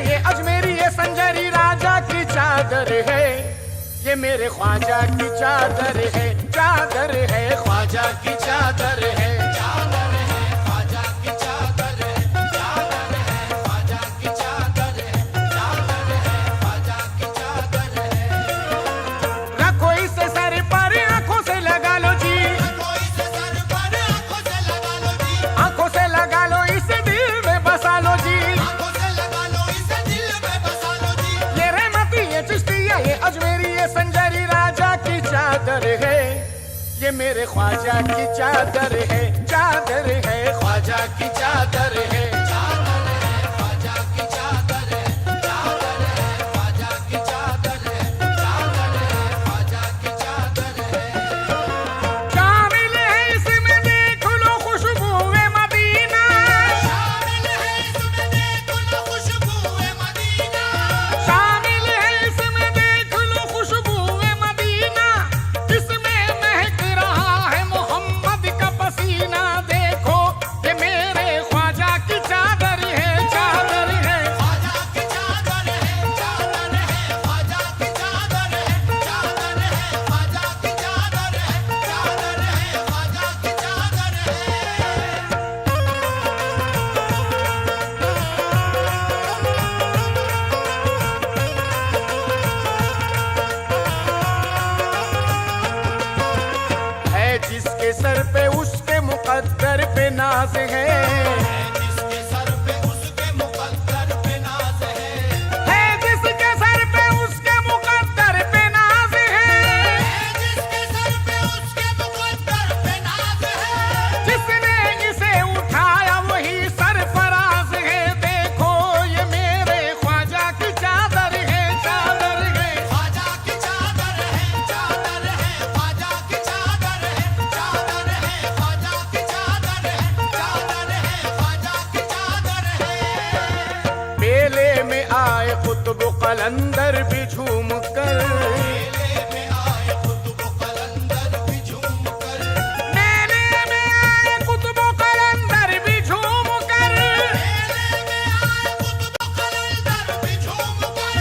ये अजमेरी ये संजरी राजा की चादर है, ये मेरे ख्वाजा की चादर है, चादर है ख्वाजा की चादर है, चादर है ख्वाजा की चादर है, चादर है ख्वाजा की चादर है, चादर है ख्वाजा की चादर है। रखो इसे सर पर आंखों से लगा लो जी, रखो इसे सर पर आंखों से लगा लो जी, आंखों से लगा लो इसे दिल में बसा लो जी, आंखों से लगा लो इसे दिल में बसा लो जी। ये रहमती ये चिश्तिया ये अजमेरी ये संजरी राजा की चादर है, ये मेरे ख्वाजा की चादर है, चादर है ख्वाजा की चादर है, चादर है ख्वाजा की चादर है, चादर है ख्वाजा की चादर है, चादर है ख्वाजा की चादर है। शामिल है इसमें देख लो खुशबूए मदीना, शामिल है इसमें देख लो खुशबूए मदीना, शामिल है इसमें देख लो खुशबूए मदीना, इसमें महक रहा है मोहम्मद का पसीना। देखो ये मेरे ख्वाजा की चादर है, चादर है ख्वाजा की चादर है, चादर है ख्वाजा की चादर है, चादर है ख्वाजा की चादर है, चादर है ख्वाजा की चादर है। है जिसके सर पे उसके मुकद्दर पे नाज है, जिसके सर पे उसके मुकद्दर पे नाज है जिसके सर पे उसके मुकद्दर पे नाज है, जिसके सर पे उसके मुकद्दर पे नाज है, जिसने इसे उठाया वही सरफराज है। देखो ये मेरे ख्वाजा की चादर है, चादर है ख्वाजा की चादर है, चादर है ख्वाजा की चादर है, चादर है ख्वाजा की चादर है, चादर है ख्वाजा की चादर है। मेले में आए कुतुब कलंदर भी झूम कर, मेले में आए कुतुब कलंदर भी झूम कर, मेले में आए कुतुब कलंदर भी झूम कर, मेले में आए कुतुब कलंदर भी झूम कर,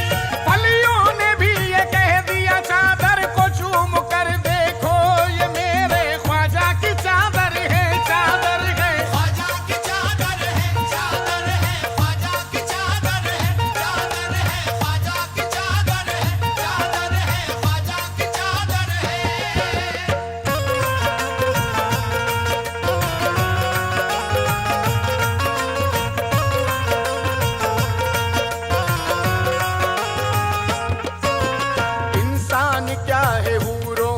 फलियों ने भी ये कह दिया चादर को चूम कर। देखो ये मेरे ख्वाजा की चादर है, चादर है ख्वाजा की चादर है, चादर है ख्वाजा की चादर है, चादर है ख्वाजा की चादर है, चादर है ख्वाजा की चादर है। इंसान क्या है हूरों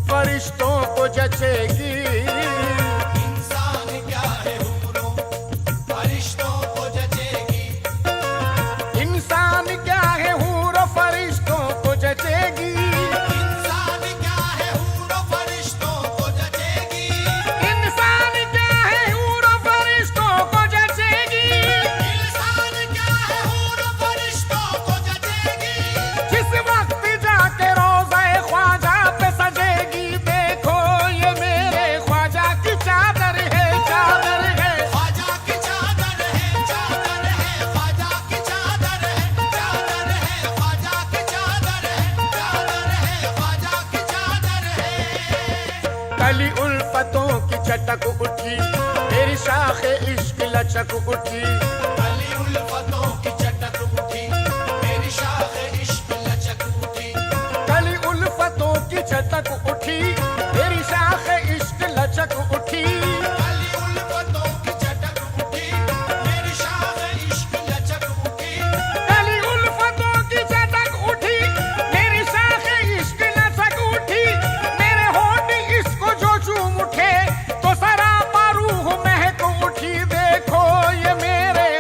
फरिश्तों को जचेगी, इंसान क्या है हूरों फरिश्तों को जचेगी, इंसान क्या है हूरों फरिश्तों को जचेगी, इंसान क्या है हूरों फरिश्तों को जचेगी, इंसान क्या है हूरों फरिश्तों को जचेगी, इंसान क्या है हूरों फरिश्तों को जचेगी, जिस वक्त जाके रोज़े ख्वाजा पे सजेगी। देखो ये मेरे ख्वाजा की चादर है, चादर है ख्वाजा की चादर है, चादर है ख्वाजा की चादर है, चादर है ख्वाजा की चादर है, चादर है ख्वाजा की चादर है। कली उल्फतों की चटक उठी मेरी शाखे इश्क लचक उठी, कली उल्फतों की चटक उठी मेरी शाखे इश्क लचक उठी, कली उल्फतों की चटक उठी मेरी शाखे इश्क लचक उठी, कली उल्फतों की चटक उठी मेरी शाखे इश्क लचक उठी, कली उल्फतों की चटक उठी मेरी शाखे इश्क लचक उठी, मेरे होठ इसको जो चूम उठे तो सरापा रूह महक उठी। देखो ये मेरे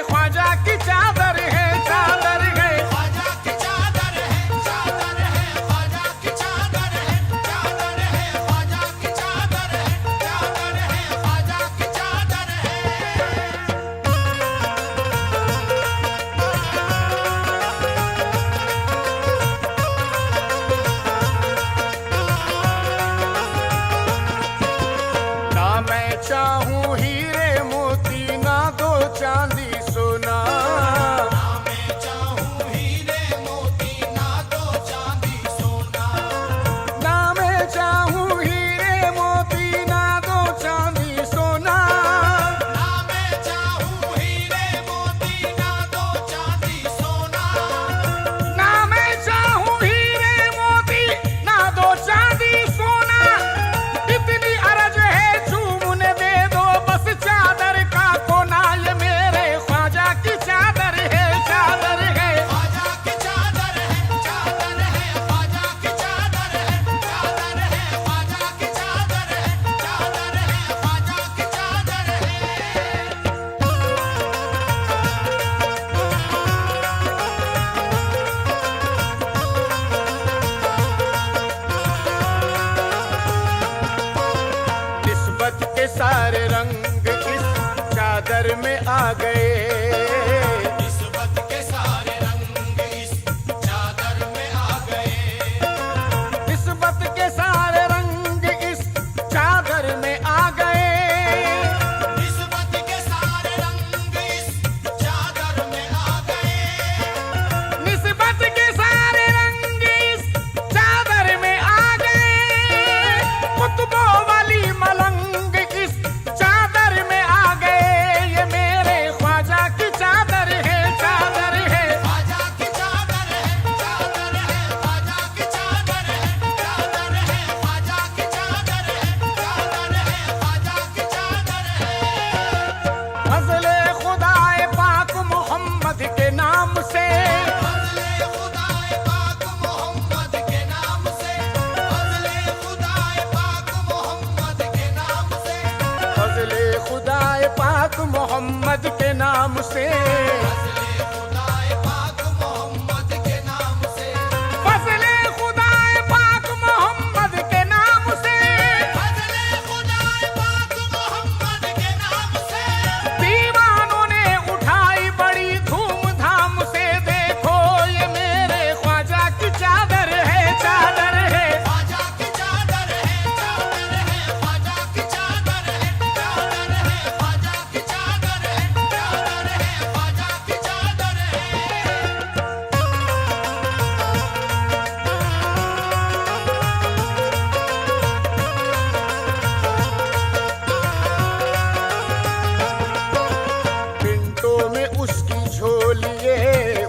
उसकी झोलिए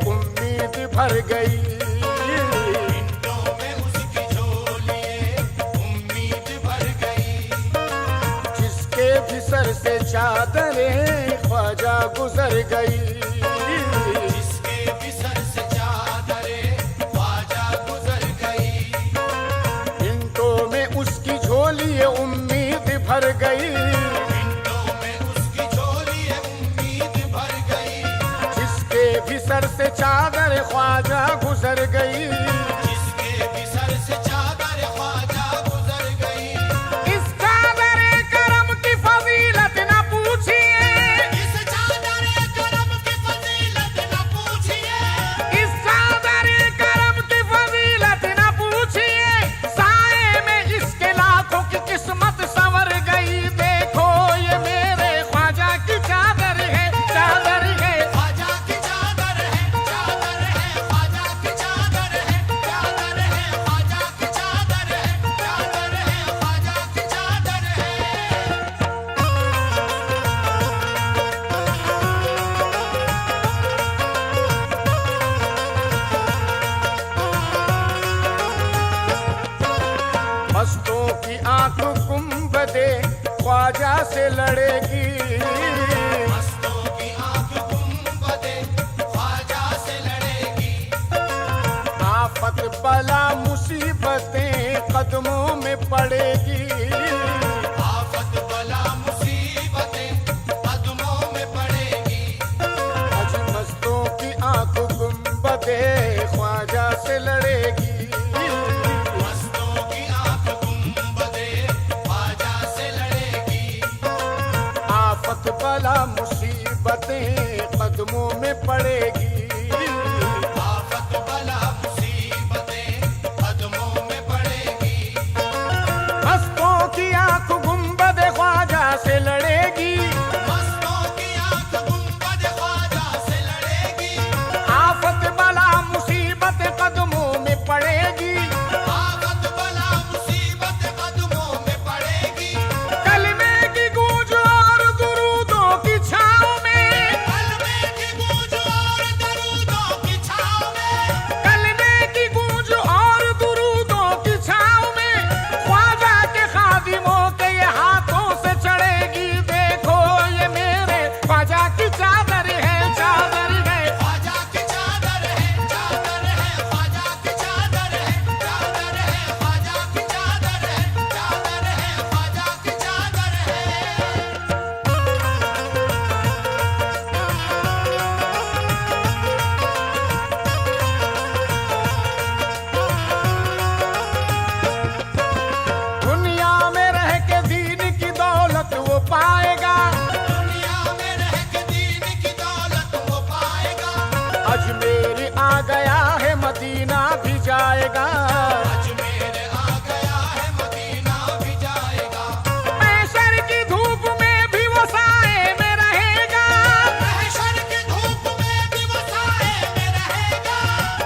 उम्मीद भर गई। मिनटों में उसकी झोलिए उम्मीद भर गई। जिसके भी सर से चादरें ख्वाजा गुजर गई। जिसके भी सर से चादरें ख्वाजा गुजर गई। मिनटों में उसकी झोलिए उम्मीद भर गई। मिनटों में उसकी झोलिए उम्मीद भर गई। जिसके भी सर से चादर ख्वाजा गुजर गई। जिसके भी सर से चादर ख्वाजा गुजर गई। इस चादर करम की फजीलत न पूछिए। इस चादर करम की फजीलत न पूछिए। इस चादर करम की फजीलत न पूछिए। साए में इसके लाखों की किस्मत संवर गई। देखो ये मेरे ख्वाजा की चादर है, चादर है। ख्वाजा की चादर है, चादर है। ख्वाजा की चादर है, चादर है। ख्वाजा की चादर है, चादर है। ख्वाजा की चादर है। मस्तों की आंख गुंबदे ख्वाजा से लड़ेगी। मस्तों की आंख गुंबदे ख्वाजा से लड़ेगी। आफत बला मुसीबतें कदमों में पड़ेगी। आफत बला मुसीबतें कदमों में पड़ेगी। आज मस्तों की आंख गुंबदे ख्वाजा से लड़ेगी। मस्तों की आंख गुंबदे ख्वाजा से लड़ेगी। आफत बला मुसीबतें कदमों में पड़ेगी। आफत बला मुसीबतें कदमों में पड़ेगी। मस्तों की आंख गुंबद ख्वाजा से लड़ेगी। मस्तों की आंख गुंबद ख्वाजा से लड़ेगी। आफत बला मुसीबत कदमों में पड़ेगी। आफत बला मुसीबत कदमों में पड़ेगी। कलमे की गूंज और दुरूदों की छाँव में। कलमे की गूंज और दरूदों की छाँव में। कलमे की गूंज और दुरूदों की छाँव में ख्वाजा के खादिमों के ये हाथों से चढ़ेगी। देखो ये मेरे ख्वाजा की चादर है, चादर है। ख्वाजा की चादर है, चादर है। ख्वाजा की चादर है, चादर है। ख्वाजा की चादर है, चादर है। ख्वाजा की चादर है। दुनिया में रह के दीन की दौलत वो पाएगा। दुनिया में रह के दीन की दौलत वो पाएगा। अजमेर आ गया है मदीना भी जाएगा। अजमेर आ गया है मदीना भी जाएगा। महशर की धूप में भी वो साए में रहेगा। महशर की धूप में भी वो साए में रहेगा।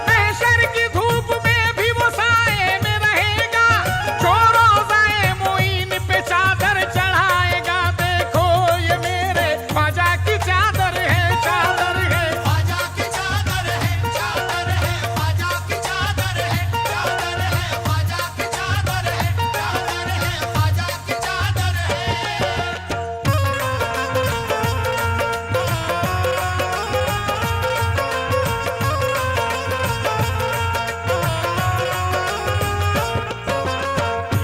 महशर की धूप में भी वो साए में रहेगा। जो रोज़ाए मोइन पे चादर चढ़ाएगा। देखो ये मेरे ख्वाजा की चादर है, चादर है। ख्वाजा की चादर है, चादर है। ख्वाजा की चादर है, चादर है। ख्वाजा की चादर है, चादर है। ख्वाजा की चादर है।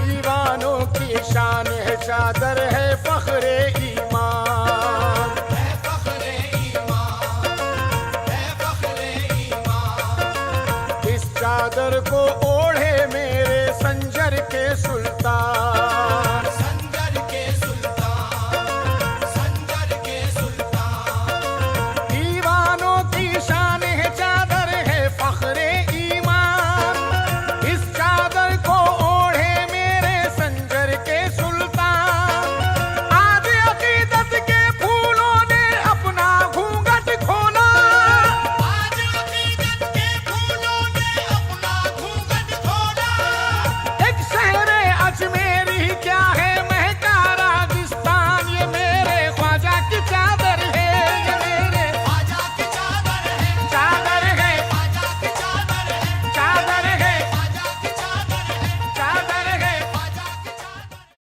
दीवानों की शान है, चादर है फख्रे ईमान। है फख्रे ईमान, है फख्रे ईमान। इस चादर को